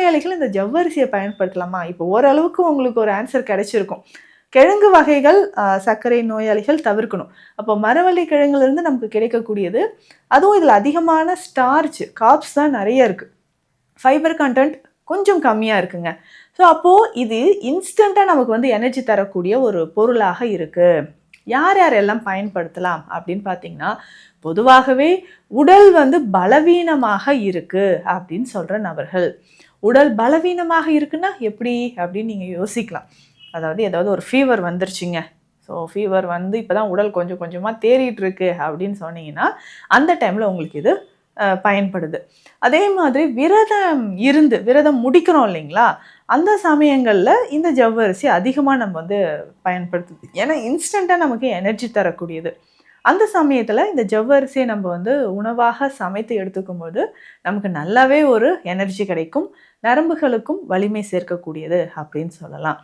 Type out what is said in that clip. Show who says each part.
Speaker 1: நோயாளிகள் இந்த ஜவ்வரிசியை பயன்படுத்தலாமா? இப்போ ஓரளவுக்கு உங்களுக்கு ஒரு ஆன்சர் கிடைச்சிருக்கும். கிழங்கு வகைகள் சர்க்கரை நோயாளிகள் தவிர்க்கணும். அப்போ மரவள்ளி கிழங்குலேருந்து நமக்கு கிடைக்கக்கூடியது, அதுவும் இதில் அதிகமான ஸ்டார்ச், கார்ப்ஸ் தான் நிறைய இருக்குது. ஃபைபர் கண்டென்ட் கொஞ்சம் கம்மியாக இருக்குங்க. ஸோ அப்போது இது இன்ஸ்டண்ட்டாக நமக்கு வந்து எனர்ஜி தரக்கூடிய ஒரு பொருளாக இருக்குது. யார் யாரெல்லாம் பயன்படுத்தலாம் அப்படின்னு பார்த்தீங்கன்னா, பொதுவாகவே உடல் வந்து பலவீனமாக இருக்குது அப்படின்னு சொல்கிற நபர்கள். உடல் பலவீனமாக இருக்குன்னா எப்படி அப்படின்னு நீங்கள் யோசிக்கலாம். அதாவது ஏதாவது ஒரு ஃபீவர் வந்துருச்சுங்க, ஸோ ஃபீவர் வந்து இப்போ தான் உடல் கொஞ்சம் கொஞ்சமாக தேறிட்டு இருக்கு அப்படின்னு சொன்னீங்கன்னா, அந்த டைமில் உங்களுக்கு இது பயன்படுது. அதே மாதிரி விரதம் முடிக்கிறோம் இல்லைங்களா, அந்த சமயங்களில் இந்த ஜவ்வரிசி அதிகமாக நம்ம வந்து பயன்படுத்துது. ஏன்னா இன்ஸ்டண்ட்டாக நமக்கு எனர்ஜி தரக்கூடியது. அந்த சமயத்தில் இந்த ஜவ்வரிசியை நம்ம வந்து உணவாக சமைத்து எடுத்துக்கும்போது நமக்கு நல்லாவே ஒரு எனர்ஜி கிடைக்கும், நரம்புகளுக்கும் வலிமை சேர்க்கக்கூடியது அப்படின்னு சொல்லலாம்.